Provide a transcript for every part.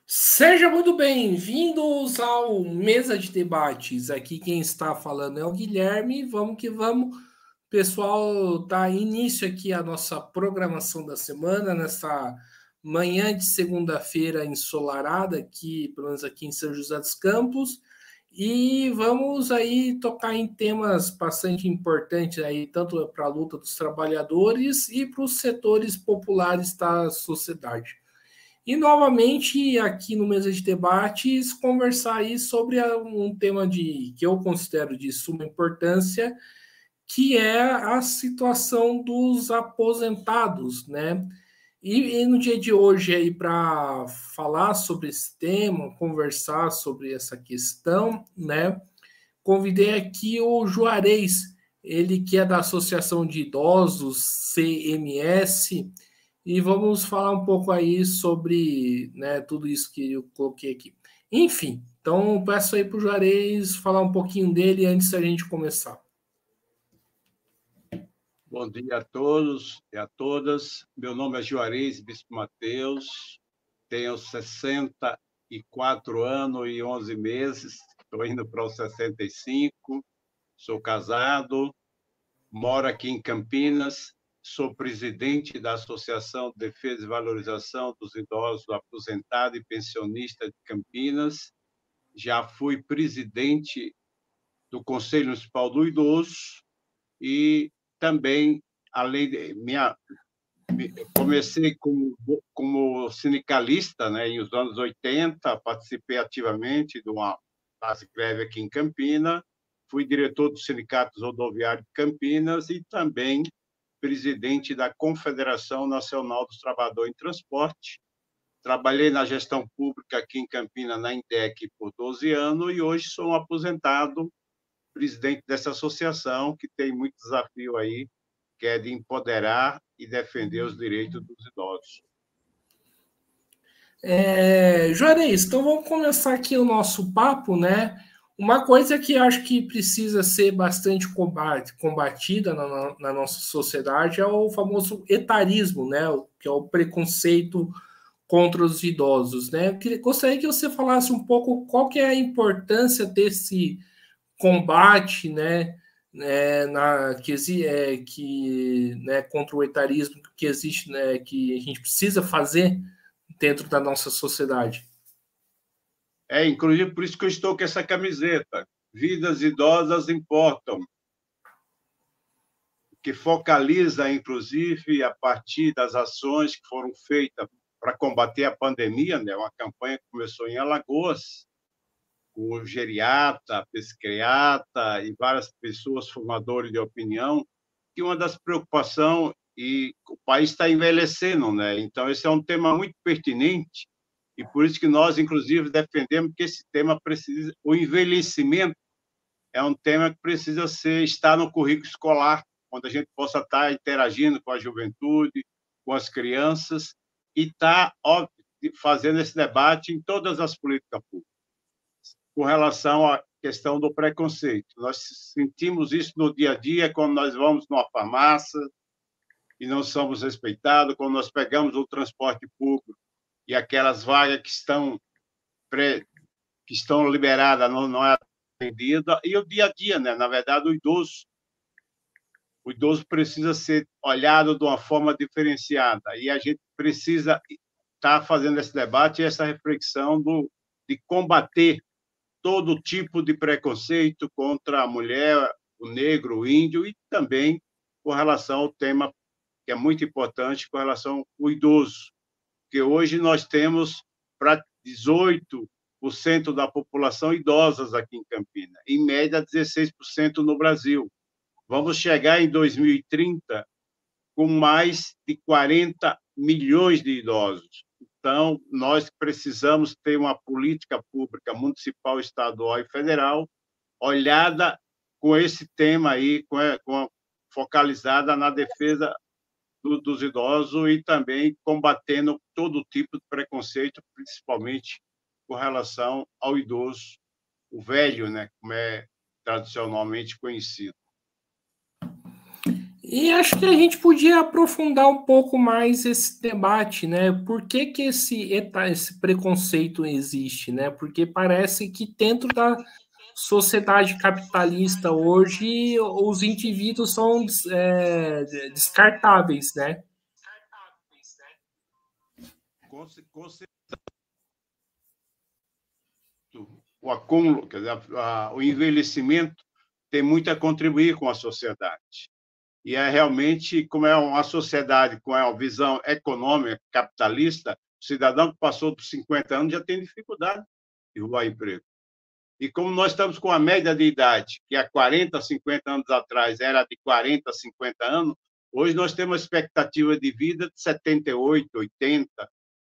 Sejam muito bem-vindos ao Mesa de Debates. Aqui quem está falando é o Guilherme. Vamos que vamos. Pessoal, tá início aqui a nossa programação da semana, nessa manhã de segunda-feira ensolarada, aqui, pelo menos aqui em São José dos Campos. E vamos aí tocar em temas bastante importantes aí, tanto para a luta dos trabalhadores e para os setores populares da sociedade. E novamente aqui no Mesa de Debates conversar aí sobre um tema que eu considero de suma importância, que é a situação dos aposentados, né? E no dia de hoje aí para falar sobre esse tema, conversar sobre essa questão, né? Convidei aqui o Juarez, ele que é da Associação de Idosos CMS, e vamos falar um pouco aí sobre, né, tudo isso que eu coloquei aqui. Enfim, então peço aí para o Juarez falar um pouquinho dele antes da gente começar. Bom dia a todos e a todas. Meu nome é Juarez Bispo Mateus, tenho 64 anos e 11 meses, estou indo para os 65, sou casado, moro aqui em Campinas, sou presidente da Associação de Defesa e Valorização dos Idosos Aposentados e Pensionistas de Campinas, já fui presidente do Conselho Municipal do Idoso e também, além de comecei como sindicalista, né, nos anos 80, participei ativamente de uma fase greve aqui em Campinas, fui diretor do Sindicato Rodoviário de Campinas e também presidente da Confederação Nacional dos Trabalhadores em Transporte. Trabalhei na gestão pública aqui em Campinas, na INDEC, por 12 anos e hoje sou um aposentado, presidente dessa associação, que tem muito desafio aí, que é de empoderar e defender os direitos dos idosos. Juarez, então vamos começar aqui o nosso papo, né? Uma coisa que acho que precisa ser bastante combatida na nossa sociedade é o famoso etarismo, né? Que é o preconceito contra os idosos, né? Gostaria que você falasse um pouco qual que é a importância desse combate, né, contra o etarismo que existe, né, que a gente precisa fazer dentro da nossa sociedade. Inclusive, por isso que eu estou com essa camiseta. Vidas idosas importam, que focaliza, inclusive, a partir das ações que foram feitas para combater a pandemia, né? Uma campanha que começou em Alagoas, com o geriatra, psiquiatra e várias pessoas formadoras de opinião, que uma das preocupações, e o país está envelhecendo, né? Então, esse é um tema muito pertinente, e por isso que nós, inclusive, defendemos que esse tema precisa, o envelhecimento é um tema que precisa estar no currículo escolar, onde a gente possa estar interagindo com a juventude, com as crianças, e estar fazendo esse debate em todas as políticas públicas com relação à questão do preconceito. Nós sentimos isso no dia a dia, quando nós vamos numa farmácia e não somos respeitados, quando nós pegamos o transporte público e aquelas vagas que estão liberadas não é atendida, e o dia a dia, né? Na verdade, o idoso precisa ser olhado de uma forma diferenciada, e a gente precisa estar fazendo esse debate e essa reflexão de combater todo tipo de preconceito contra a mulher, o negro, o índio, e também com relação ao tema que é muito importante, com relação ao idoso, porque hoje nós temos para 18% da população idosas aqui em Campinas, em média 16% no Brasil. Vamos chegar em 2030 com mais de 40 milhões de idosos. Então, nós precisamos ter uma política pública municipal, estadual e federal olhada com esse tema aí, focalizada na defesa dos idosos e também combatendo todo tipo de preconceito, principalmente com relação ao idoso, o velho, né, como é tradicionalmente conhecido. E acho que a gente podia aprofundar um pouco mais esse debate, né? Por que que esse preconceito existe, né? Porque parece que dentro da sociedade capitalista hoje os indivíduos são descartáveis, né? Com o acúmulo, quer dizer, o envelhecimento tem muito a contribuir com a sociedade. E é realmente, como é uma sociedade com uma visão econômica, capitalista, o cidadão que passou dos 50 anos já tem dificuldade de arrumar emprego. E como nós estamos com a média de idade, que há 40, 50 anos atrás era de 40, 50 anos, hoje nós temos uma expectativa de vida de 78,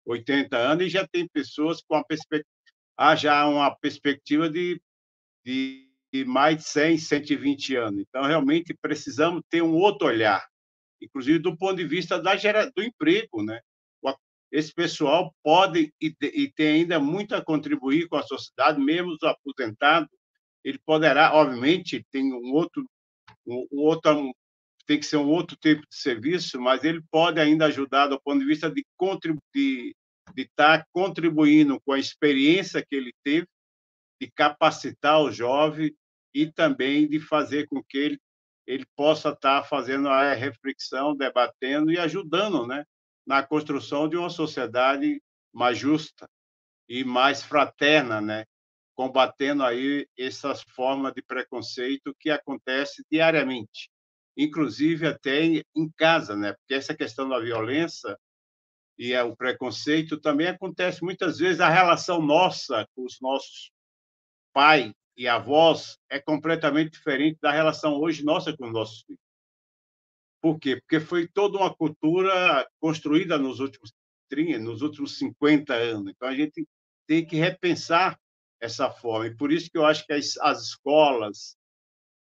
80 anos, e já tem pessoas com a perspectiva, já uma perspectiva de mais de 100, 120 anos. Então, realmente, precisamos ter um outro olhar, inclusive do ponto de vista do emprego, né? Esse pessoal pode e tem ainda muito a contribuir com a sociedade, mesmo os aposentados, ele poderá, obviamente, tem tem que ser um outro tipo de serviço, mas ele pode ainda ajudar do ponto de vista de estar contribuindo com a experiência que ele teve, de capacitar o jovem e também de fazer com que ele possa estar fazendo a reflexão, debatendo e ajudando, né, na construção de uma sociedade mais justa e mais fraterna, né, combatendo aí essas formas de preconceito que acontecem diariamente, inclusive até em casa, né, porque essa questão da violência e o preconceito também acontece muitas vezes a relação nossa com os nossos pai e avós é completamente diferente da relação hoje nossa com os nossos filhos. Por quê? Porque foi toda uma cultura construída nos últimos 30, nos últimos 50 anos. Então, a gente tem que repensar essa forma. E por isso que eu acho que as escolas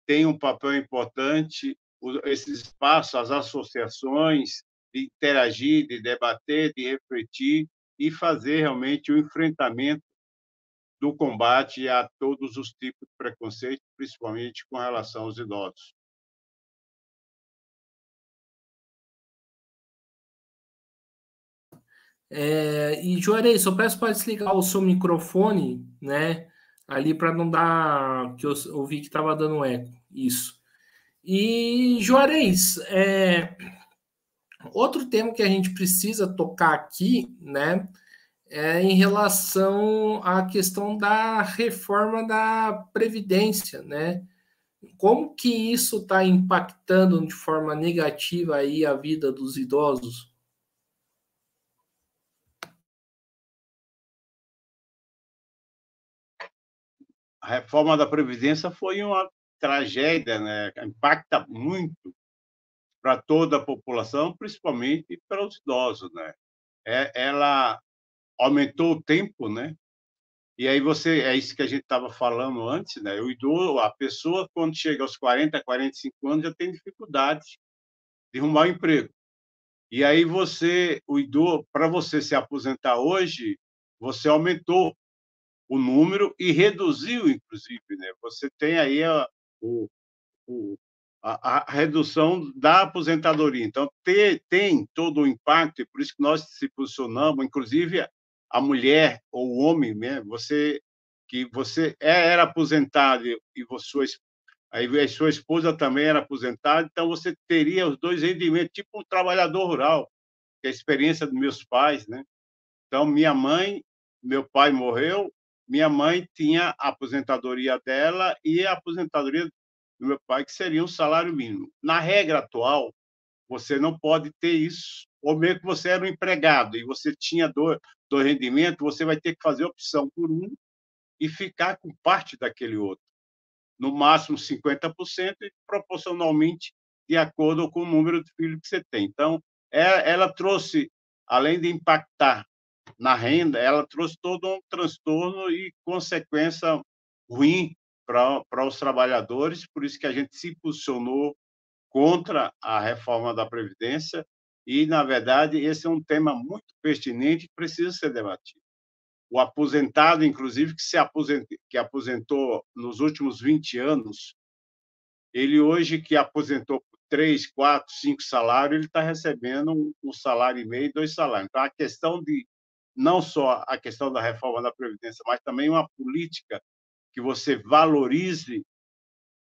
têm um papel importante, esses espaços, as associações, de interagir, de debater, de refletir e fazer realmente o enfrentamento do combate a todos os tipos de preconceito, principalmente com relação aos idosos. E Juarez, só peço para desligar o seu microfone, né? Ali para não dar. Que eu ouvi que estava dando eco. Isso. E Juarez, outro tema que a gente precisa tocar aqui, né? É em relação à questão da reforma da Previdência, né? Como que isso está impactando de forma negativa aí a vida dos idosos? A reforma da Previdência foi uma tragédia, né? Impacta muito para toda a população, principalmente para os idosos, né? Ela aumentou o tempo, né? E aí é isso que a gente estava falando antes, né? O idoso, a pessoa, quando chega aos 40, 45 anos, já tem dificuldade de arrumar um emprego. E aí o idoso, para você se aposentar hoje, você aumentou o número e reduziu, inclusive, né? Você tem aí o, a redução da aposentadoria. Então, tem todo o impacto, e por isso que nós se posicionamos, inclusive a mulher ou o homem, né? Você era aposentado aí a sua esposa também era aposentada, então você teria os dois rendimentos, tipo um trabalhador rural, que é a experiência dos meus pais, né? Então, meu pai morreu, minha mãe tinha a aposentadoria dela e a aposentadoria do meu pai, que seria um salário mínimo. Na regra atual, você não pode ter isso. Ou mesmo que você era um empregado e você tinha do rendimento, você vai ter que fazer opção por um e ficar com parte daquele outro. No máximo 50% e proporcionalmente de acordo com o número de filhos que você tem. Então, ela trouxe, além de impactar na renda, ela trouxe todo um transtorno e consequência ruim para os trabalhadores, por isso que a gente se posicionou contra a reforma da Previdência e, na verdade, esse é um tema muito pertinente e precisa ser debatido. O aposentado, inclusive, que aposentou nos últimos 20 anos, ele hoje que aposentou 3, 4, 5 salários, ele está recebendo um salário e meio, 2 salários. Então, a questão de não só a questão da reforma da Previdência, mas também uma política que você valorize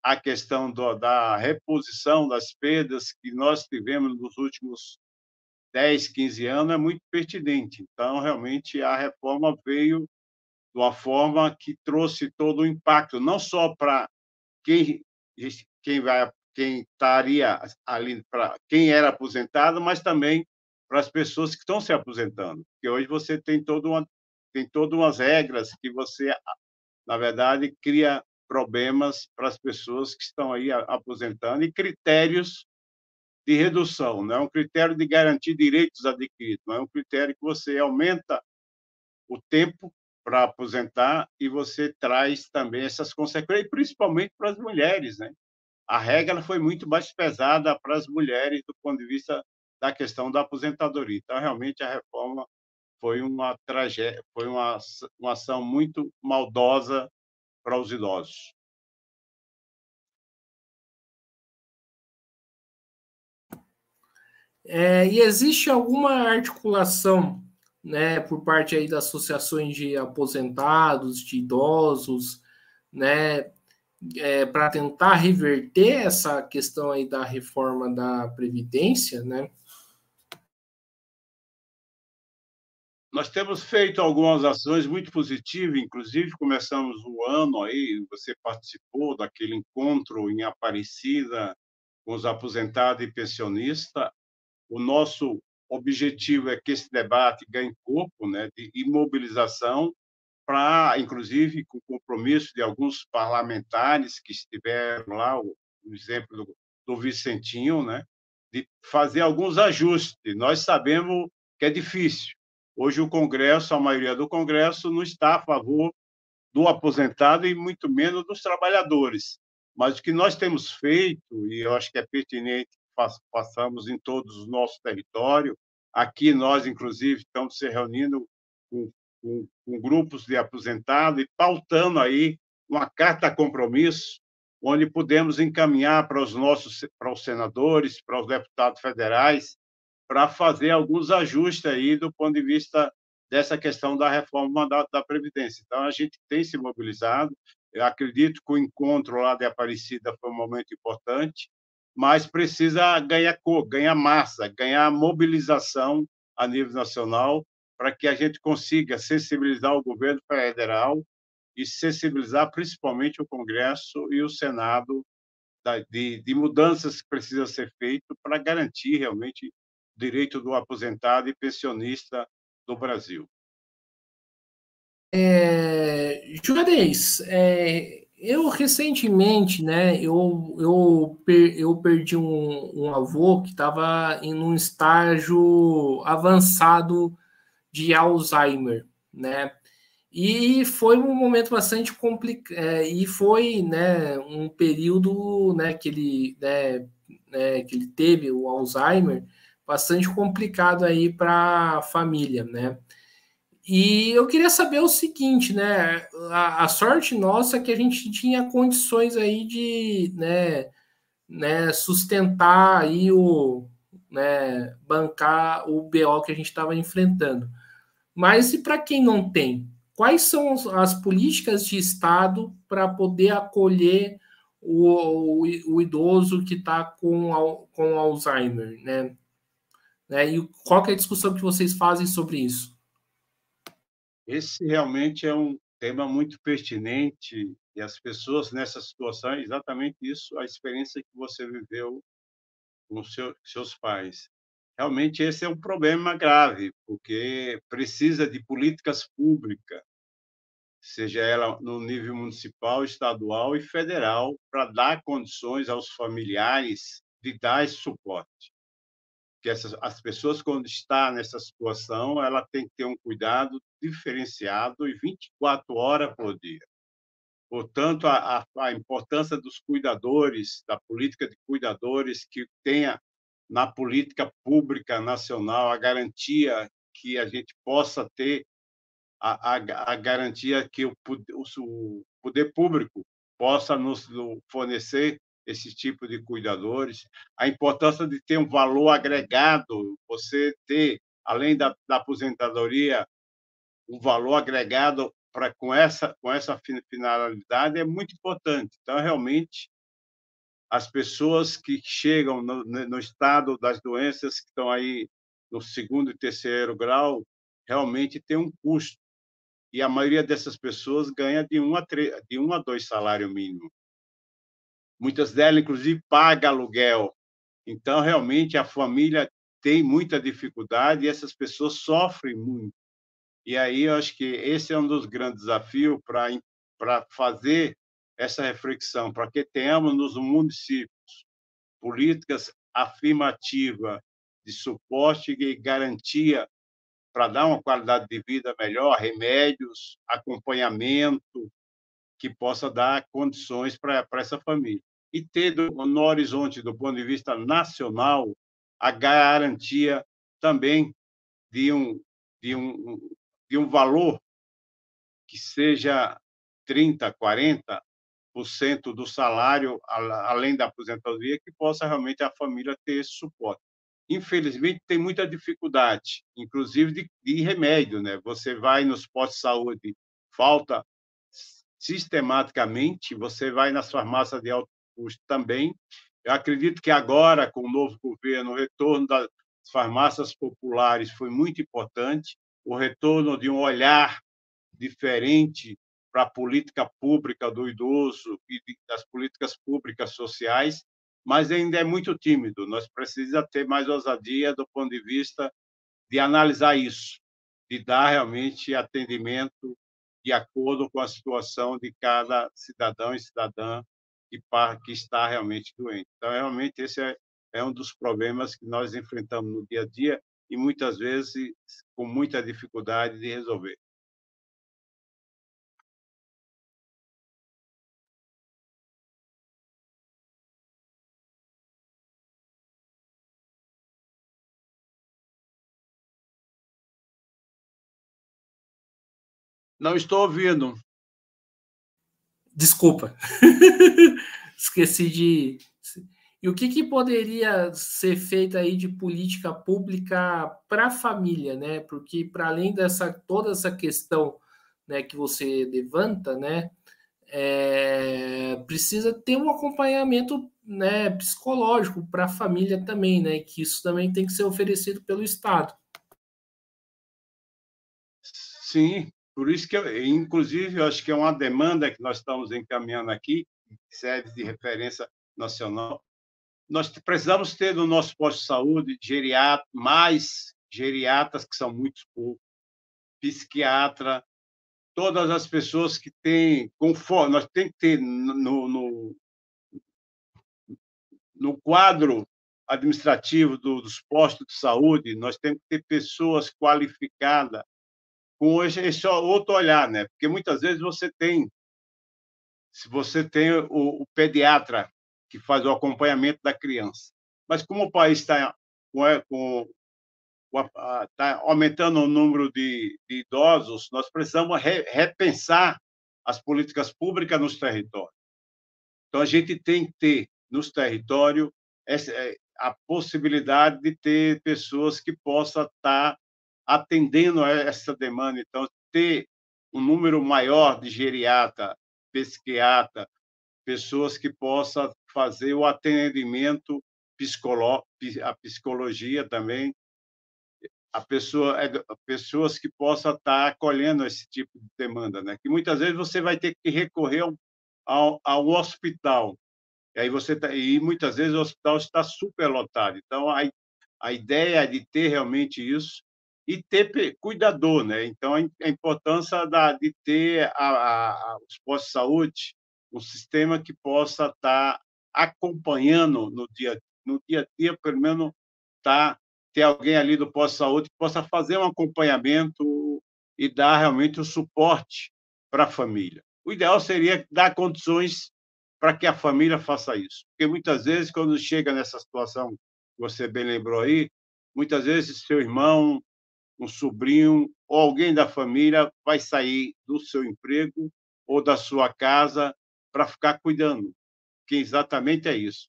a questão da reposição das perdas que nós tivemos nos últimos 10, 15 anos é muito pertinente. Então, realmente, a reforma veio de uma forma que trouxe todo o impacto, não só para quem, quem estaria ali, para quem era aposentado, mas também para as pessoas que estão se aposentando. Porque hoje você tem todas umas regras que você, na verdade, cria problemas para as pessoas que estão aí aposentando e critérios de redução, não é um critério de garantir direitos adquiridos, mas é um critério que você aumenta o tempo para aposentar e você traz também essas consequências, principalmente para as mulheres, né? A regra foi muito mais pesada para as mulheres do ponto de vista da questão da aposentadoria. Então, realmente, a reforma foi uma tragédia, foi uma ação muito maldosa para os idosos. E existe alguma articulação, né, por parte aí das associações de aposentados, de idosos, né, para tentar reverter essa questão aí da reforma da Previdência, né? Nós temos feito algumas ações muito positivas, inclusive começamos o ano aí, você participou daquele encontro em Aparecida com os aposentados e pensionistas. O nosso objetivo é que esse debate ganhe corpo, né, de imobilização, para, inclusive, com o compromisso de alguns parlamentares que estiveram lá, o exemplo do Vicentinho, né, de fazer alguns ajustes. Nós sabemos que é difícil. Hoje, o Congresso, a maioria do Congresso, não está a favor do aposentado e muito menos dos trabalhadores. Mas o que nós temos feito, e eu acho que é pertinente que façamos em todos os nossos territórios, aqui nós, inclusive, estamos se reunindo com, com grupos de aposentados e pautando aí uma carta compromisso, onde podemos encaminhar para os senadores, para os deputados federais, para fazer alguns ajustes aí do ponto de vista dessa questão da reforma da Previdência. Então, a gente tem se mobilizado. Eu acredito que o encontro lá de Aparecida foi um momento importante, mas precisa ganhar cor, ganhar massa, ganhar mobilização a nível nacional para que a gente consiga sensibilizar o governo federal e sensibilizar principalmente o Congresso e o Senado de mudanças que precisam ser feitas para garantir realmente o direito do aposentado e pensionista do Brasil. Juarez, eu recentemente, né, eu perdi um avô que estava em um estágio avançado de Alzheimer, né? E foi um momento bastante complicado, e foi, né, um período, né, que ele teve o Alzheimer bastante complicado aí para a família, né? E eu queria saber o seguinte, né? A sorte nossa é que a gente tinha condições aí de, sustentar aí bancar o BO que a gente estava enfrentando. Mas e para quem não tem? Quais são as políticas de Estado para poder acolher o idoso que está com Alzheimer, né? E qual que é a discussão que vocês fazem sobre isso? Esse realmente é um tema muito pertinente e as pessoas nessa situação, é exatamente isso, a experiência que você viveu com seus pais. Realmente esse é um problema grave, porque precisa de políticas públicas, seja ela no nível municipal, estadual e federal, para dar condições aos familiares de dar esse suporte. Que as pessoas, quando estão nessa situação, ela tem que ter um cuidado diferenciado e 24 horas por dia. Portanto, a importância dos cuidadores, da política de cuidadores, que tenha na política pública nacional a garantia que a gente possa ter a garantia que o poder público possa nos fornecer esse tipo de cuidadores, a importância de ter um valor agregado, você ter, além da aposentadoria, um valor agregado com essa finalidade é muito importante. Então, realmente, as pessoas que chegam no estado das doenças que estão aí no segundo e terceiro grau, realmente tem um custo. E a maioria dessas pessoas ganha de 1 a 2 salário mínimo. Muitas delas, inclusive, pagam aluguel. Então, realmente, a família tem muita dificuldade e essas pessoas sofrem muito. E aí eu acho que esse é um dos grandes desafios para fazer essa reflexão, para que tenhamos nos municípios políticas afirmativas de suporte e garantia para dar uma qualidade de vida melhor, remédios, acompanhamento, que possa dar condições para essa família. E ter no horizonte, do ponto de vista nacional, a garantia também de um, de um, de um valor que seja 30%, 40% do salário, além da aposentadoria, que possa realmente a família ter esse suporte. Infelizmente, tem muita dificuldade, inclusive de remédio, né? Você vai nos postos de saúde, falta sistematicamente, você vai nas farmácias de alto custo também. Eu acredito que agora, com o novo governo, o retorno das farmácias populares foi muito importante, o retorno de um olhar diferente para a política pública do idoso e das políticas públicas sociais, mas ainda é muito tímido. Nós precisamos ter mais ousadia do ponto de vista de analisar isso, de dar realmente atendimento de acordo com a situação de cada cidadão e cidadã que está realmente doente. Então, realmente, esse é um dos problemas que nós enfrentamos no dia a dia e, muitas vezes, com muita dificuldade de resolver. Não estou ouvindo. Desculpa. Esqueci de... E o que poderia ser feito aí de política pública para a família, né? Porque para além toda essa questão, né, que você levanta, né, precisa ter um acompanhamento, né, psicológico para a família também, né? Que isso também tem que ser oferecido pelo Estado. Sim, por isso que, inclusive, eu acho que é uma demanda que nós estamos encaminhando aqui, que serve de referência nacional. Nós precisamos ter no nosso posto de saúde mais geriatras, que são muito poucos, psiquiatra, todas as pessoas que têm conforme nós temos que ter no quadro administrativo dos postos de saúde, nós temos que ter pessoas qualificadas com esse outro olhar, né? Porque muitas vezes se você tem o pediatra que faz o acompanhamento da criança, mas como o país está tá aumentando o número de idosos, nós precisamos repensar as políticas públicas nos territórios. Então, a gente tem que ter nos territórios a possibilidade de ter pessoas que possam estar atendendo a essa demanda. Então, ter um número maior de geriatra, psiquiatra, pessoas que possam fazer o atendimento a psicologia também, pessoas que possam estar acolhendo esse tipo de demanda, né? Que muitas vezes você vai ter que recorrer ao hospital, e aí e muitas vezes o hospital está superlotado. Então, a ideia é de ter realmente isso e ter cuidador, né? Então, a importância de ter os postos de saúde, um sistema que possa estar acompanhando no dia a dia, pelo menos ter alguém ali do posto de saúde que possa fazer um acompanhamento e dar realmente o suporte para a família. O ideal seria dar condições para que a família faça isso. Porque muitas vezes, quando chega nessa situação que você bem lembrou aí, muitas vezes seu irmão, um sobrinho ou alguém da família vai sair do seu emprego ou da sua casa para ficar cuidando. que exatamente é isso.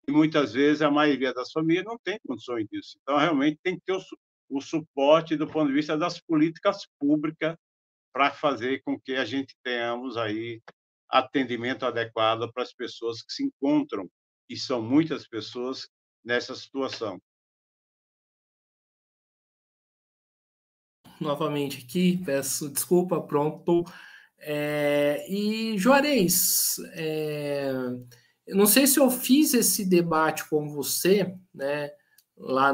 E muitas vezes a maioria das famílias não tem condições disso. Então, realmente, tem que ter o suporte do ponto de vista das políticas públicas para fazer com que a gente tenhamos aí atendimento adequado para as pessoas que se encontram, e são muitas pessoas nessa situação. Novamente aqui, peço desculpa, pronto. E Juarez, eu não sei se eu fiz esse debate com você, né, lá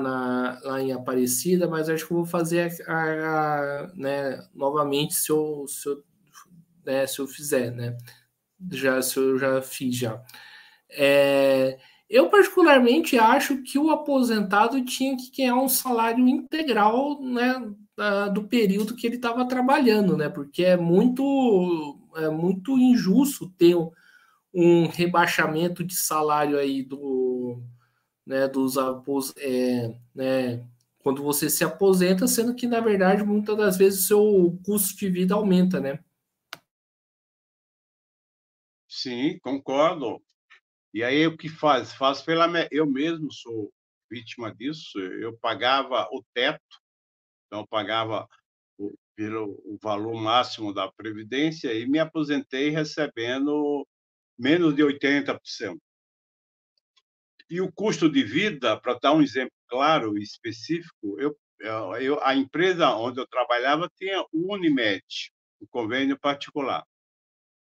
em Aparecida, mas acho que eu vou fazer né, novamente se eu fizer, né? Se eu já fiz já. Eu particularmente acho que o aposentado tinha que ganhar um salário integral, né, do período que ele estava trabalhando, né? Porque é muito injusto ter um rebaixamento de salário aí né, né, quando você se aposenta, sendo que, na verdade, muitas das vezes o seu custo de vida aumenta, né? Sim, concordo. E aí o que faz? Faz pela eu mesmo sou vítima disso. Eu pagava o teto, então eu pagava pelo o valor máximo da previdência e me aposentei recebendo menos de 80%. E o custo de vida, para dar um exemplo claro e específico, a empresa onde eu trabalhava tinha o Unimed, o convênio particular.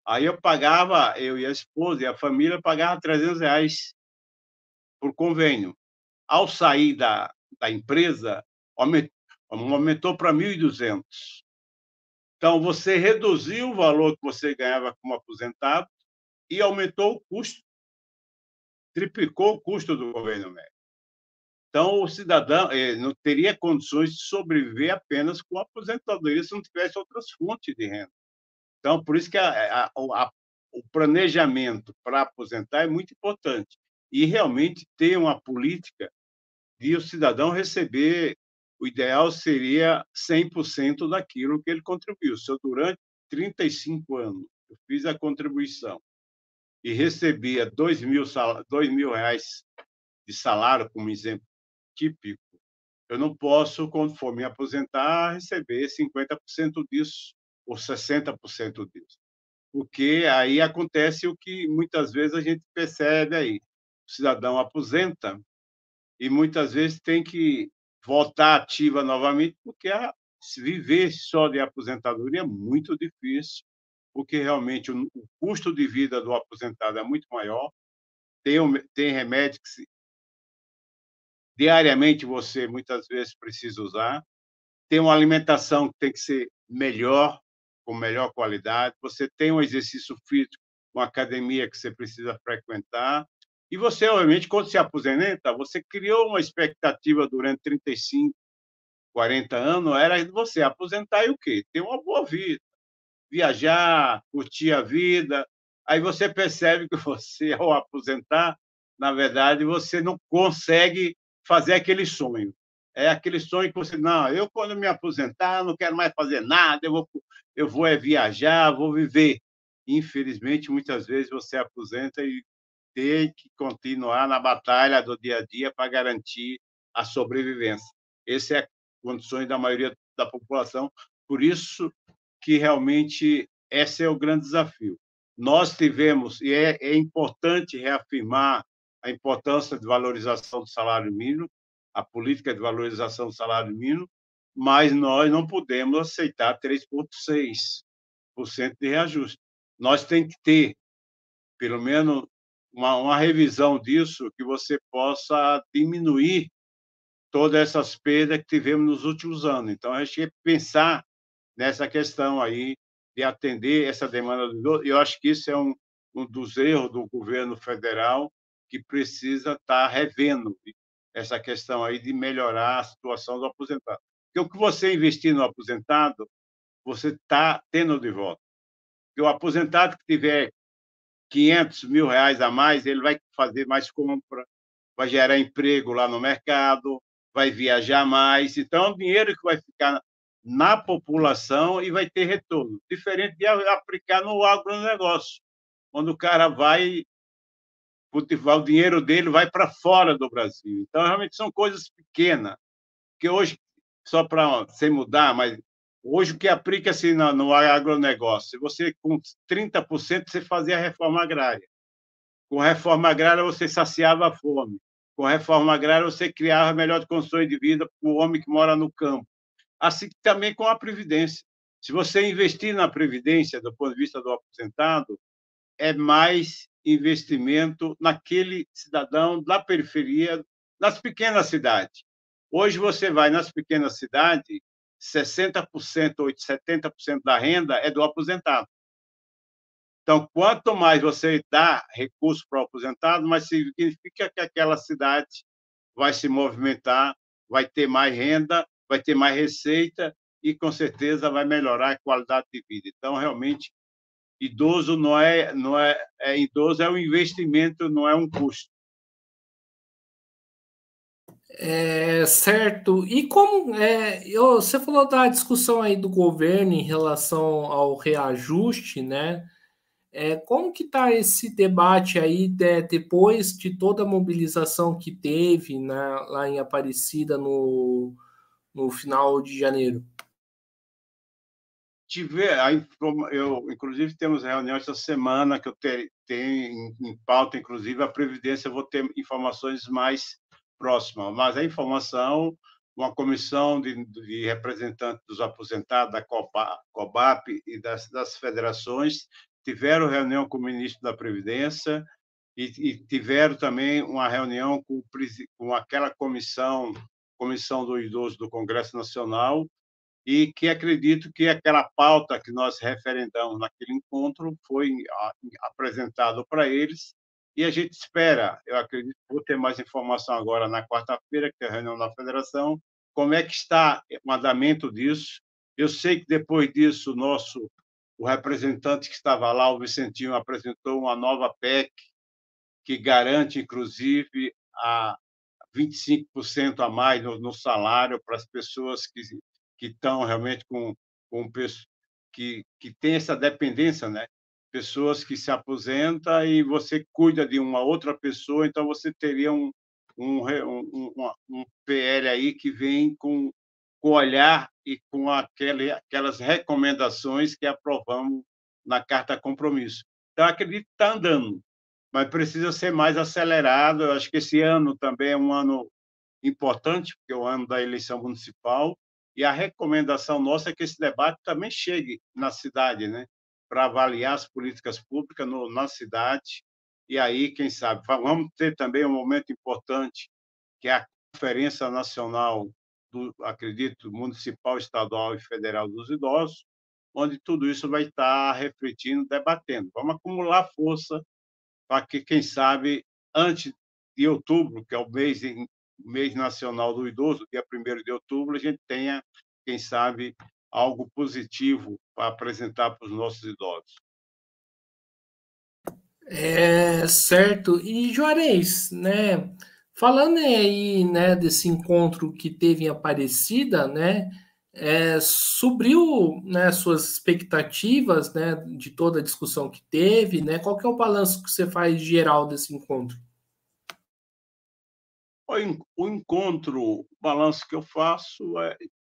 Aí eu e a esposa e a família pagava R$ 300 por convênio. Ao sair da empresa, aumentou para 1.200. Então, você reduziu o valor que você ganhava como aposentado e aumentou o custo, triplicou o custo do convênio médico. Então, o cidadão não teria condições de sobreviver apenas com a aposentadoria se não tivesse outras fontes de renda. Então, por isso que o planejamento para aposentar é muito importante. E realmente ter uma política de o cidadão receber, o ideal seria 100% daquilo que ele contribuiu. Se eu, durante 35 anos, eu fiz a contribuição e recebia R$ 2.000 de salário, como exemplo típico, eu não posso, quando for me aposentar, receber 50% disso ou 60% disso. Porque aí acontece o que muitas vezes a gente percebe aí. O cidadão aposenta e muitas vezes tem que voltar ativa novamente, porque viver só de aposentadoria é muito difícil, porque realmente o custo de vida do aposentado é muito maior. Tem remédio que diariamente você muitas vezes precisa usar. Tem uma alimentação que tem que ser melhor, com melhor qualidade. Você tem um exercício físico, uma academia que você precisa frequentar. E você, obviamente, quando se aposenta, você criou uma expectativa durante 35, 40 anos, era você aposentar e o quê? Ter uma boa vida, viajar, curtir a vida. Aí você percebe que você, ao aposentar, na verdade, você não consegue fazer aquele sonho. É aquele sonho que você, não, eu quando me aposentar, não quero mais fazer nada, eu vou viajar, vou viver. Infelizmente, muitas vezes você aposenta e tem que continuar na batalha do dia a dia para garantir a sobrevivência. Esse é a condições da maioria da população, por isso que realmente esse é o grande desafio. Nós tivemos, e é importante reafirmar a importância de valorização do salário mínimo, a política de valorização do salário mínimo, mas nós não podemos aceitar 3,6% de reajuste. Nós temos que ter, pelo menos, uma revisão disso, que você possa diminuir todas essas perdas que tivemos nos últimos anos. Então, a gente tem que pensar nessa questão aí de atender essa demanda do idoso. Eu acho que isso é um dos erros do governo federal, que precisa estar revendo essa questão aí de melhorar a situação do aposentado. Porque o que você investir no aposentado, você está tendo de volta. Porque o aposentado que tiver R$ 500.000 a mais, ele vai fazer mais compra, vai gerar emprego lá no mercado, vai viajar mais. Então, é um dinheiro que vai ficar na população e vai ter retorno, diferente de aplicar no agronegócio, onde o cara vai o dinheiro dele vai para fora do Brasil. Então, realmente, são coisas pequenas, que hoje, só para sem mudar, mas hoje o que aplica-se no agronegócio, se você, com 30%, você fazia a reforma agrária. Com a reforma agrária, você saciava a fome. Com a reforma agrária, você criava melhores condições de vida para o homem que mora no campo. Assim também com a Previdência. Se você investir na Previdência, do ponto de vista do aposentado, é mais investimento naquele cidadão da periferia, das pequenas cidades. Hoje você vai nas pequenas cidades, 60% ou 70% da renda é do aposentado. Então, quanto mais você dá recurso para o aposentado, mais significa que aquela cidade vai se movimentar, vai ter mais renda, vai ter mais receita e, com certeza, vai melhorar a qualidade de vida. Então, realmente, idoso idoso é um investimento, não é um custo. Certo. E como você falou da discussão aí do governo em relação ao reajuste, né? Como que está esse debate aí depois de toda a mobilização que teve, né, lá em Aparecida no final de janeiro? Inclusive, temos reunião essa semana que eu tenho em pauta, inclusive, a Previdência, eu vou ter informações mais próximas. Mas a informação, uma comissão de representantes dos aposentados, da COBAP e das federações, tiveram reunião com o ministro da Previdência e tiveram também uma reunião com aquela comissão do idoso do Congresso Nacional, e que acredito que aquela pauta que nós referendamos naquele encontro foi apresentado para eles, e a gente espera, eu acredito que vou ter mais informação agora na quarta-feira, que é a reunião da federação, como é que está o andamento disso. Eu sei que depois disso o representante que estava lá, o Vicentinho, apresentou uma nova PEC que garante, inclusive, a 25% a mais no salário para as pessoas que estão realmente que tem essa dependência, né? Pessoas que se aposentam e você cuida de uma outra pessoa, então você teria um PL aí que vem com o olhar e com aquelas recomendações que aprovamos na Carta Compromisso. Então, acredito que está andando, mas precisa ser mais acelerado. Eu acho que esse ano também é um ano importante, porque é o ano da eleição municipal, e a recomendação nossa é que esse debate também chegue na cidade, né, para avaliar as políticas públicas na cidade, e aí, quem sabe, vamos ter também um momento importante, que é a Conferência Nacional, acredito, municipal, estadual e federal dos idosos, onde tudo isso vai estar refletindo, debatendo. Vamos acumular força para que, quem sabe, antes de outubro, que é o mês nacional do idoso, dia 1º de outubro, a gente tenha, quem sabe, algo positivo para apresentar para os nossos idosos. Certo. E Juarez, né? Falando aí, né, desse encontro que teve em Aparecida, né? Subiu, né, suas expectativas, né, de toda a discussão que teve, né? Qual que é o balanço que você faz geral desse encontro? O encontro, o balanço que eu faço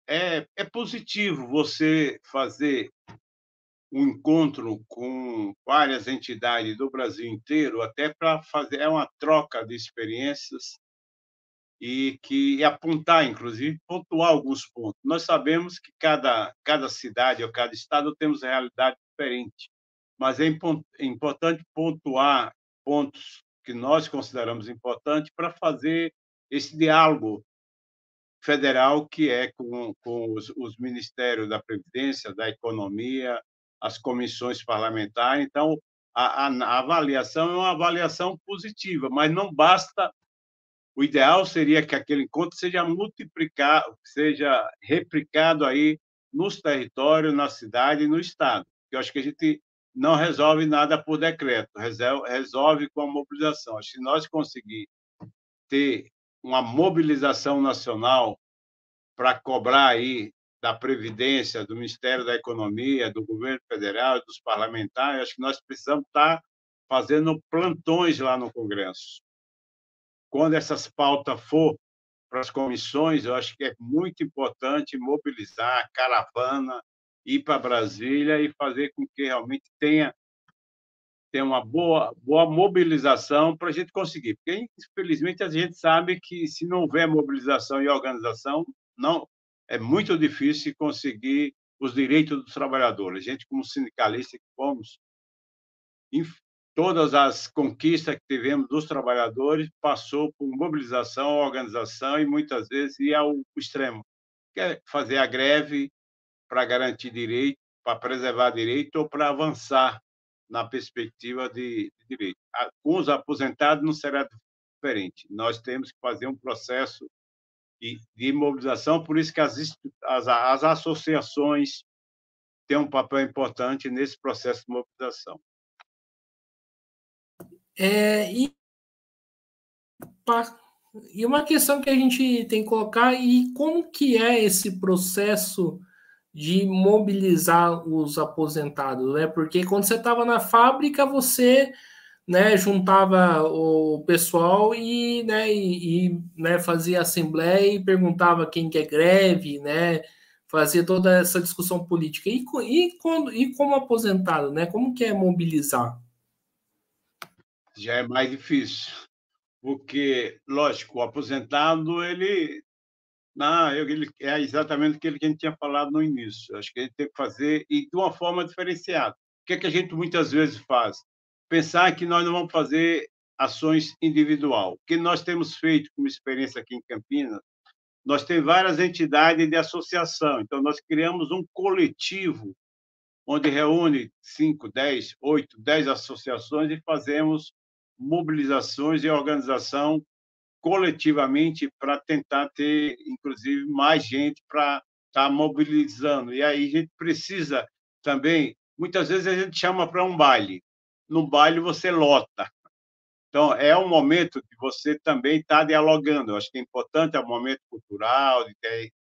é positivo você fazer um encontro com várias entidades do Brasil inteiro, até para fazer uma troca de experiências e apontar, inclusive, pontuar alguns pontos. Nós sabemos que cada cidade ou cada estado temos realidade diferente, mas é importante pontuar pontos que nós consideramos importantes para fazer esse diálogo federal, que é com os ministérios da Previdência, da Economia, as comissões parlamentares. Então, a avaliação é uma avaliação positiva, mas não basta. O ideal seria que aquele encontro seja multiplicado, seja replicado aí nos territórios, na cidade e no estado. Eu acho que a gente não resolve nada por decreto, resolve com a mobilização. Se nós conseguir ter uma mobilização nacional para cobrar aí da Previdência, do Ministério da Economia, do governo federal, dos parlamentares, acho que nós precisamos estar fazendo plantões lá no Congresso. Quando essas pautas for para as comissões, eu acho que é muito importante mobilizar a caravana, ir para Brasília e fazer com que realmente tenha uma boa mobilização para a gente conseguir. Porque, infelizmente, a gente sabe que, se não houver mobilização e organização, não é muito difícil conseguir os direitos dos trabalhadores. A gente, como sindicalista que fomos, todas as conquistas que tivemos dos trabalhadores passou por mobilização, organização e, muitas vezes, ir ao extremo, que é fazer a greve para garantir direito, para preservar direito ou para avançar na perspectiva de direito. Com os aposentados não será diferente. Nós temos que fazer um processo de mobilização, por isso que as associações têm um papel importante nesse processo de mobilização. E uma questão que a gente tem que colocar, e como que é esse processo de mobilizar os aposentados, né? Porque quando você estava na fábrica, você, né, juntava o pessoal e, né, fazia assembleia e perguntava quem quer greve, né? Fazia toda essa discussão política. E como aposentado, né? Como que é mobilizar? Já é mais difícil, porque, lógico, o aposentado, ele é exatamente aquilo que a gente tinha falado no início. Acho que a gente tem que fazer e de uma forma diferenciada. O que é que a gente muitas vezes faz? Pensar que nós não vamos fazer ações individual. O que nós temos feito como experiência aqui em Campinas, nós temos várias entidades de associação. Então, nós criamos um coletivo onde reúne 5, 10, 8, 10 associações e fazemos mobilizações e organização coletivamente para tentar ter, inclusive, mais gente para estar mobilizando. E aí a gente precisa também, muitas vezes a gente chama para um baile. No baile você lota. Então, é um momento de você também estar dialogando. Eu acho que é importante, é um momento cultural, de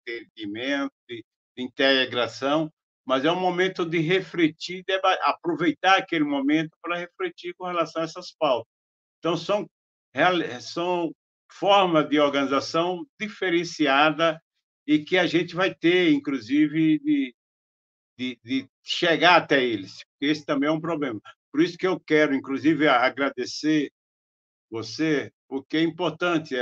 entendimento, de integração, mas é um momento de refletir, de aproveitar aquele momento para refletir com relação a essas pautas. Então, são formas de organização diferenciada e que a gente vai ter, inclusive, de chegar até eles, porque esse também é um problema. Por isso que eu quero, inclusive, agradecer você, porque é importante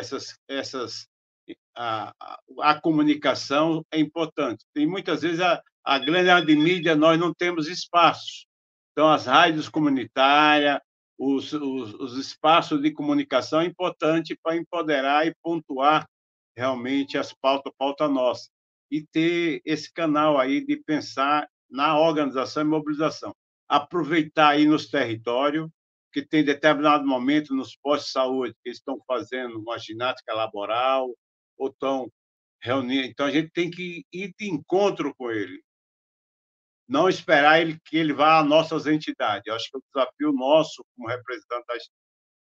a comunicação é importante. Tem muitas vezes a grande mídia, nós não temos espaço. Então, as rádios comunitárias, os espaços de comunicação é importante para empoderar e pontuar realmente as pauta nossa. E ter esse canal aí de pensar na organização e mobilização. Aproveitar aí nos territórios, que tem determinado momento nos postos de saúde que eles estão fazendo uma ginástica laboral ou estão reunindo. Então, a gente tem que ir de encontro com ele, não esperar que ele vá às nossas entidades. Eu acho que o desafio nosso, como representante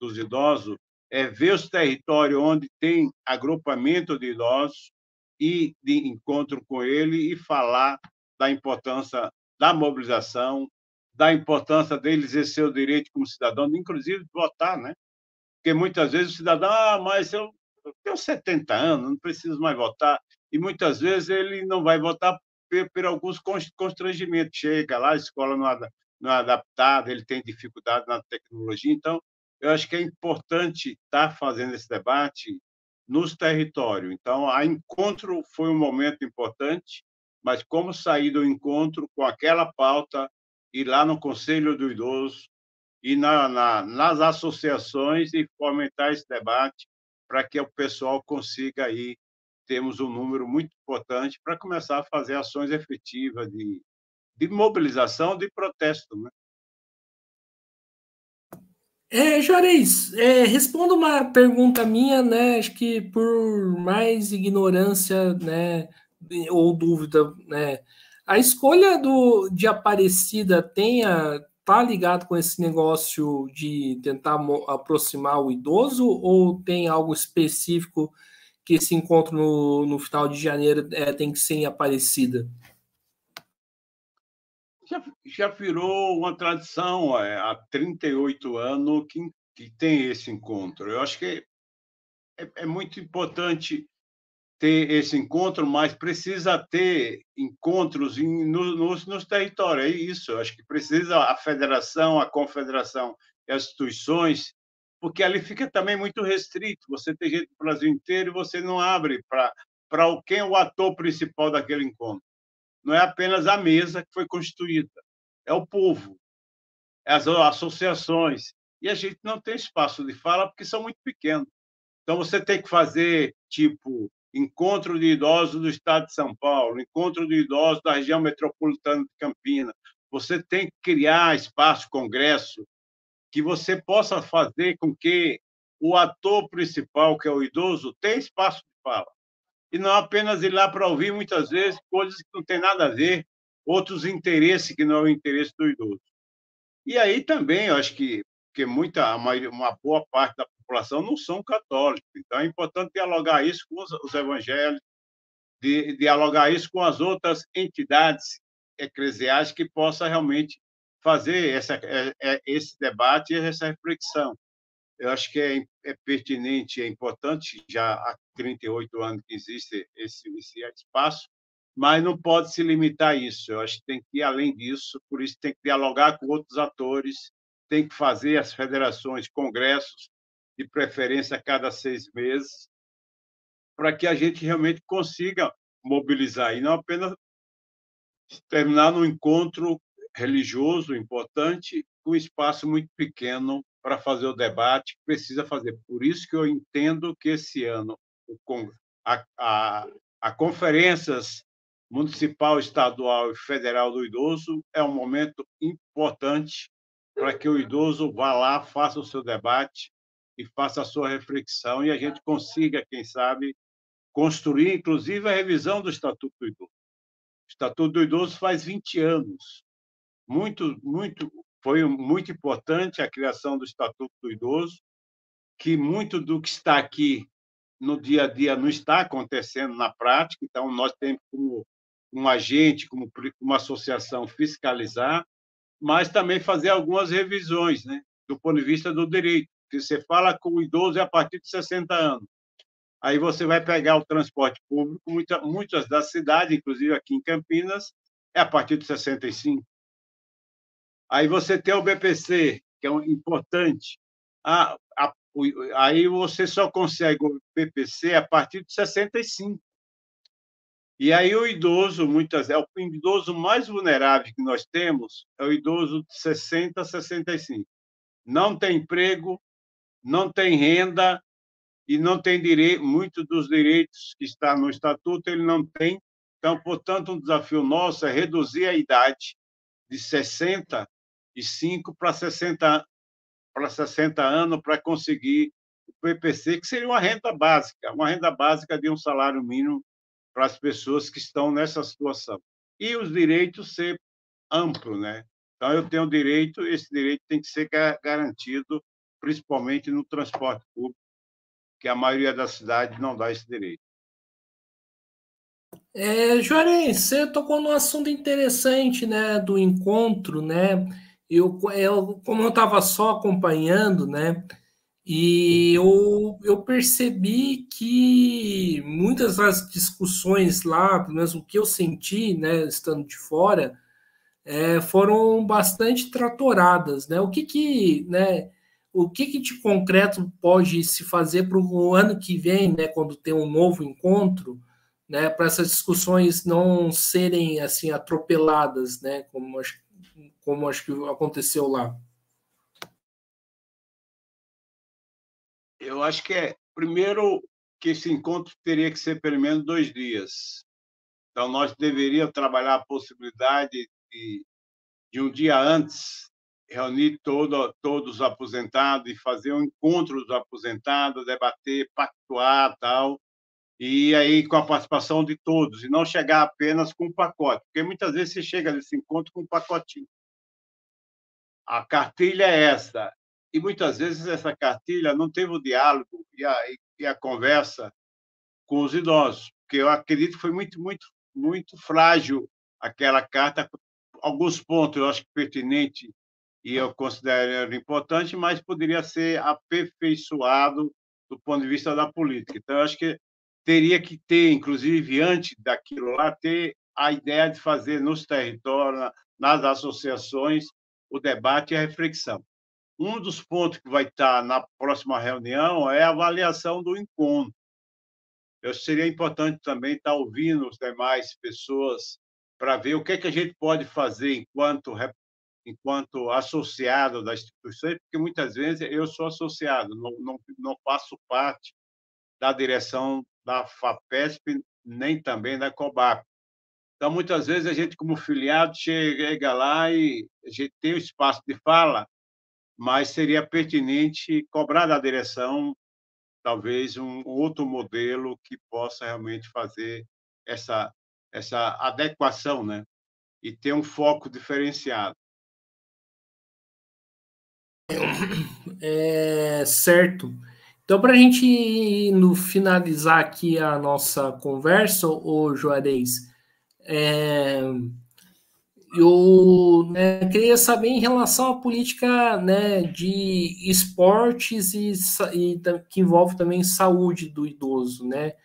dos idosos, é ver os territórios onde tem agrupamento de idosos, ir de encontro com ele e falar da importância da mobilização, da importância dele exercer o direito como cidadão, inclusive votar, né? Porque muitas vezes o cidadão, mas eu tenho 70 anos, não preciso mais votar, e muitas vezes ele não vai votar por alguns constrangimentos. Chega lá, a escola não é adaptada, ele tem dificuldade na tecnologia. Então, eu acho que é importante estar fazendo esse debate nos territórios. Então, a encontro foi um momento importante, mas como sair do encontro com aquela pauta, ir lá no Conselho do Idoso, e nas associações e fomentar esse debate para que o pessoal consiga aí termos um número muito importante para começar a fazer ações efetivas de mobilização, de protesto, né? Juarez, responda uma pergunta minha, né? Acho que por mais ignorância, né, ou dúvida, né? A escolha de Aparecida tá ligado com esse negócio de tentar aproximar o idoso, ou tem algo específico que esse encontro no final de janeiro tem que ser em Aparecida? Já virou uma tradição, há 38 anos que tem esse encontro. Eu acho que é muito importante ter esse encontro, mas precisa ter encontros nos territórios. É isso. Eu acho que precisa a federação, a confederação e as instituições, porque ali fica também muito restrito. Você tem gente do Brasil inteiro e você não abre para quem é o ator principal daquele encontro. Não é apenas a mesa que foi constituída, é o povo, é as associações. E a gente não tem espaço de fala porque são muito pequenos. Então, você tem que fazer, tipo, encontro de idosos do estado de São Paulo, encontro de idosos da região metropolitana de Campinas. Você tem que criar espaço, congresso, que você possa fazer com que o ator principal, que é o idoso, tenha espaço de fala. E não apenas ir lá para ouvir, muitas vezes, coisas que não têm nada a ver, outros interesses que não é o interesse do idoso. E aí também, eu acho que uma boa parte da população não são católicos. Então, é importante dialogar isso com os evangélicos, dialogar isso com as outras entidades eclesiásticas que possam realmente fazer esse debate e essa reflexão. Eu acho que é pertinente, é importante, já há 38 anos que existe esse espaço, mas não pode se limitar a isso. Eu acho que tem que ir além disso, por isso tem que dialogar com outros atores, tem que fazer as federações, congressos, de preferência a cada 6 meses, para que a gente realmente consiga mobilizar, e não apenas terminar num encontro religioso importante, com um espaço muito pequeno para fazer o debate que precisa fazer. Por isso que eu entendo que esse ano a conferências municipal, estadual e federal do idoso é um momento importante para que o idoso vá lá, faça o seu debate e faça a sua reflexão e a gente consiga, quem sabe, construir, inclusive, a revisão do Estatuto do Idoso. O Estatuto do Idoso faz 20 anos. Foi muito importante a criação do Estatuto do Idoso, que muito do que está aqui no dia a dia não está acontecendo na prática, então nós temos como um agente, como uma associação fiscalizar, mas também fazer algumas revisões, né, do ponto de vista do direito. Se você fala com o idoso é a partir de 60 anos. Aí você vai pegar o transporte público, muitas das cidades, inclusive aqui em Campinas, é a partir de 65. Aí você tem o BPC, que é importante. Aí você só consegue o BPC a partir de 65. E aí o idoso, o idoso mais vulnerável que nós temos é o idoso de 60 a 65. Não tem emprego, não tem renda e não tem direito, muitos dos direitos que estão no Estatuto ele não tem. Então, portanto, um desafio nosso é reduzir a idade de 65 para 60 anos para conseguir o PPC, que seria uma renda básica de um salário mínimo para as pessoas que estão nessa situação. E os direitos ser amplo, né? Então, eu tenho direito, esse direito tem que ser garantido, principalmente no transporte público, que a maioria das cidades não dá esse direito. Juarez, você tocou num assunto interessante, né, do encontro, né? Como eu estava só acompanhando, né, e eu percebi que muitas das discussões lá, pelo menos o que eu senti, né, estando de fora, foram bastante tratoradas, né? O que de concreto pode se fazer para o ano que vem, né, quando tem um novo encontro, né, para essas discussões não serem assim atropeladas, né, como acho que aconteceu lá? Eu acho que primeiro que esse encontro teria que ser pelo menos 2 dias. Então, nós deveríamos trabalhar a possibilidade de um dia antes reunir todos os aposentados e fazer um encontro dos aposentados, debater, pactuar, tal, e aí com a participação de todos, e não chegar apenas com um pacote, porque muitas vezes você chega nesse encontro com um pacotinho. A cartilha é essa, e muitas vezes essa cartilha não teve o diálogo e a conversa com os idosos, porque eu acredito que foi muito, muito, muito frágil aquela carta alguns pontos eu acho pertinente e eu considero importante, mas poderia ser aperfeiçoado do ponto de vista da política. Então, eu acho que teria que ter, inclusive, antes daquilo lá, ter a ideia de fazer nos territórios, nas associações, o debate e a reflexão. Um dos pontos que vai estar na próxima reunião é a avaliação do encontro. Seria importante também estar ouvindo as demais pessoas para ver o que é que a gente pode fazer enquanto associado das instituições, porque muitas vezes eu sou associado, não faço parte da direção da FAPESP, nem também da COBACO. Então, muitas vezes, a gente, como filiado, chega lá e a gente tem o espaço de fala, mas seria pertinente cobrar da direção, talvez, um outro modelo que possa realmente fazer essa adequação, né? E ter um foco diferenciado. Certo. Então, para a gente finalizar aqui a nossa conversa, ô Juarez, eu queria saber em relação à política, né, de esportes que envolve também saúde do idoso, né?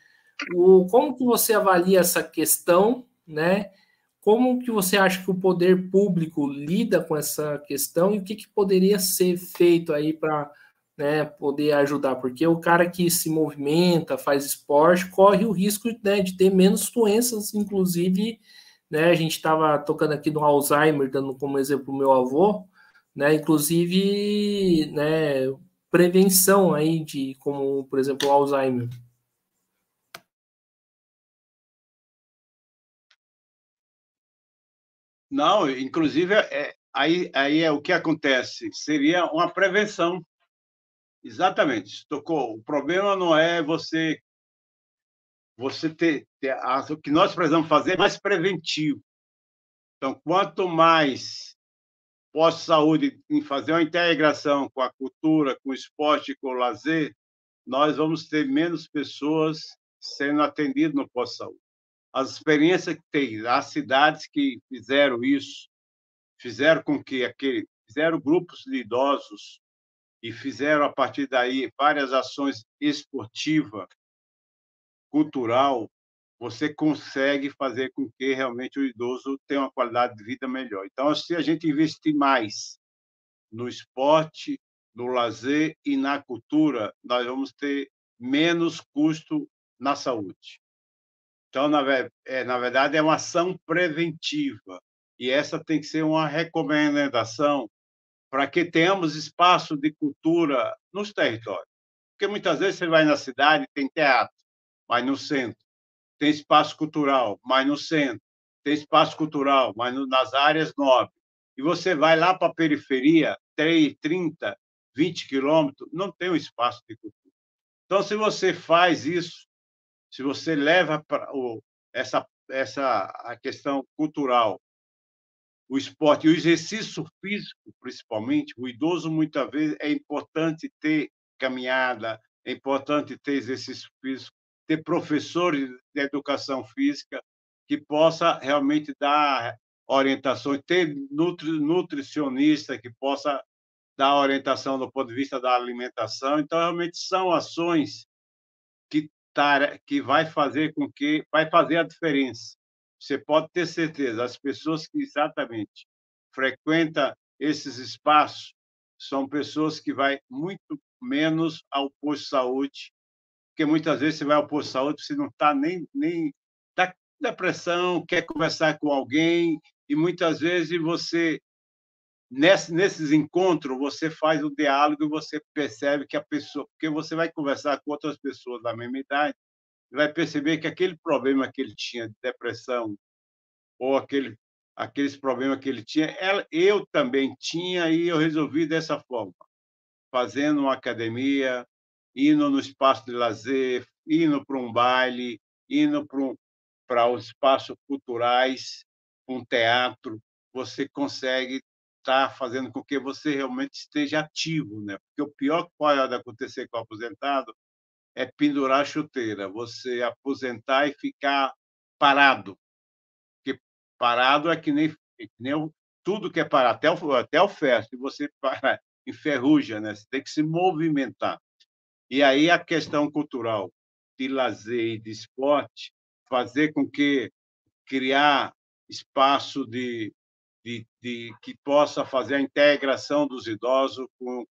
Como que você avalia essa questão, né? Como que você acha que o poder público lida com essa questão e o que poderia ser feito aí para, né, poder ajudar? Porque o cara que se movimenta, faz esporte, corre o risco, né, de ter menos doenças, inclusive, né, a gente estava tocando aqui no Alzheimer, dando como exemplo o meu avô, né, inclusive, né, prevenção aí de, como, por exemplo, o Alzheimer. Não, inclusive, aí é o que acontece. Seria uma prevenção. Exatamente. Tocou. O problema não é você o que nós precisamos fazer é mais preventivo. Então, quanto mais pós-saúde em fazer uma integração com a cultura, com o esporte e com o lazer, nós vamos ter menos pessoas sendo atendidas no pós-saúde. As experiências que tem, as cidades que fizeram isso, fizeram com que fizeram grupos de idosos e fizeram a partir daí várias ações esportivas, cultural, você consegue fazer com que realmente o idoso tenha uma qualidade de vida melhor. Então, se a gente investir mais no esporte, no lazer e na cultura, nós vamos ter menos custo na saúde. Então, na verdade, é uma ação preventiva. E essa tem que ser uma recomendação para que tenhamos espaço de cultura nos territórios. Porque muitas vezes você vai na cidade, tem teatro, mas no centro. Tem espaço cultural, mas no centro. Tem espaço cultural, mas nas áreas nobres. E você vai lá para a periferia, 30, 20 quilômetros, não tem um espaço de cultura. Então, se você faz isso, se você leva para a questão cultural, o esporte e o exercício físico, principalmente, o idoso, muitas vezes, é importante ter caminhada, é importante ter exercício físico, ter professores de educação física que possa realmente dar orientações, ter nutricionista que possa dar orientação do ponto de vista da alimentação. Então, realmente, são ações que vai fazer a diferença. Você pode ter certeza, as pessoas que exatamente frequentam esses espaços são pessoas que vai muito menos ao posto de saúde, porque muitas vezes você vai ao posto de saúde, você não está nem tá com depressão, quer conversar com alguém, e muitas vezes você nesses encontros você faz o diálogo e você percebe que a pessoa, porque você vai conversar com outras pessoas da mesma idade, vai perceber que aquele problema que ele tinha de depressão ou aqueles problemas que ele tinha, eu também tinha e eu resolvi dessa forma, fazendo uma academia, indo no espaço de lazer, indo para um baile, indo para os espaços culturais, um teatro, você consegue estar fazendo com que você realmente esteja ativo, né? Porque o pior que pode acontecer com o aposentado é pendurar a chuteira, você aposentar e ficar parado. Porque parado é que nem Tudo que é parar, até o ferro, se você parar, enferruja, né? Você tem que se movimentar. E aí a questão cultural de lazer e de esporte, fazer com que criar espaço que possa fazer a integração dos idosos com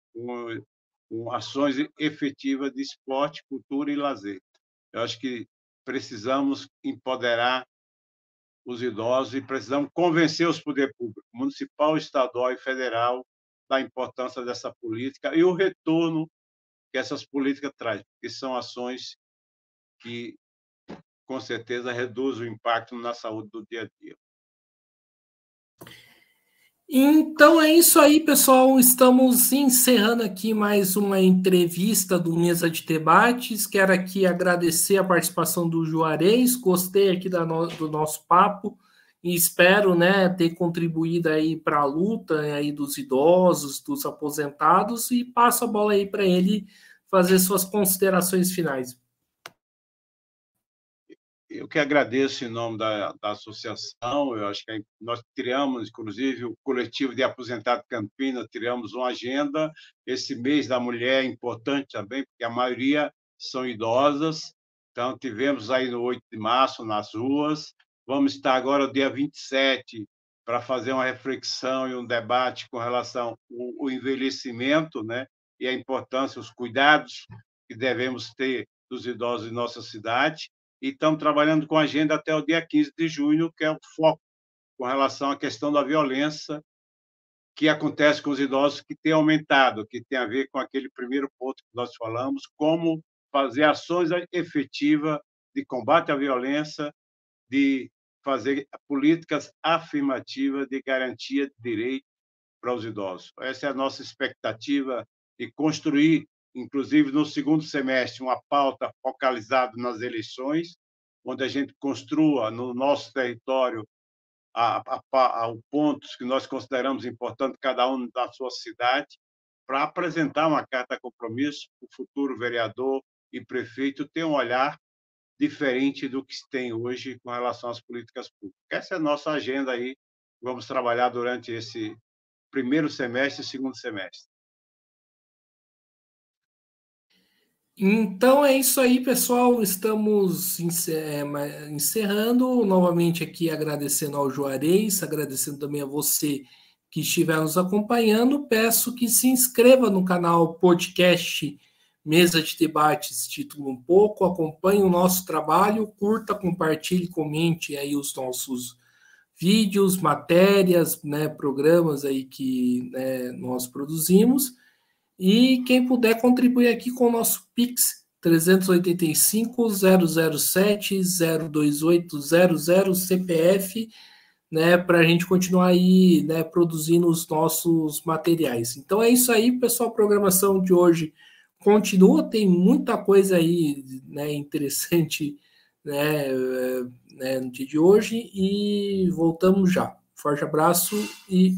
ações efetivas de esporte, cultura e lazer. Eu acho que precisamos empoderar os idosos e precisamos convencer os poderes públicos, municipal, estadual e federal, da importância dessa política e o retorno que essas políticas trazem, porque são ações que, com certeza, reduzem o impacto na saúde do dia a dia. Então é isso aí, pessoal. Estamos encerrando aqui mais uma entrevista do Mesa de Debates. Quero aqui agradecer a participação do Juarez. Gostei aqui do nosso papo e espero, né, ter contribuído aí para a luta aí dos idosos, dos aposentados, e passo a bola aí para ele fazer suas considerações finais. Eu que agradeço em nome da associação. Eu acho que nós criamos, inclusive, o coletivo de aposentados Campinas, criamos uma agenda. Esse mês da mulher é importante também, porque a maioria são idosas. Então, tivemos aí no 8 de março, nas ruas. Vamos estar agora, dia 27, para fazer uma reflexão e um debate com relação ao envelhecimento, né? E a importância, os cuidados que devemos ter dos idosos em nossa cidade. E estamos trabalhando com a agenda até o dia 15 de junho, que é o foco com relação à questão da violência que acontece com os idosos, que tem aumentado, que tem a ver com aquele primeiro ponto que nós falamos, como fazer ações efetivas de combate à violência, de fazer políticas afirmativas de garantia de direito para os idosos. Essa é a nossa expectativa de construir, inclusive no segundo semestre, uma pauta focalizada nas eleições, onde a gente construa no nosso território pontos que nós consideramos importantes, cada um da sua cidade, para apresentar uma carta compromisso para o futuro vereador e prefeito ter um olhar diferente do que se tem hoje com relação às políticas públicas. Essa é a nossa agenda aí. Vamos trabalhar durante esse primeiro semestre e segundo semestre. Então é isso aí, pessoal. Estamos encerrando. Novamente aqui agradecendo ao Juarez, agradecendo também a você que estiver nos acompanhando. Peço que se inscreva no canal podcast Mesa de Debates, título um pouco, acompanhe o nosso trabalho, curta, compartilhe, comente aí os nossos vídeos, matérias, né, programas aí que, né, nós produzimos. E quem puder contribuir aqui com o nosso Pix, 385-007-02800 CPF, né, para a gente continuar aí, né, produzindo os nossos materiais. Então é isso aí, pessoal. A programação de hoje continua, tem muita coisa aí, né, interessante, né, no dia de hoje, e voltamos já. Forte abraço e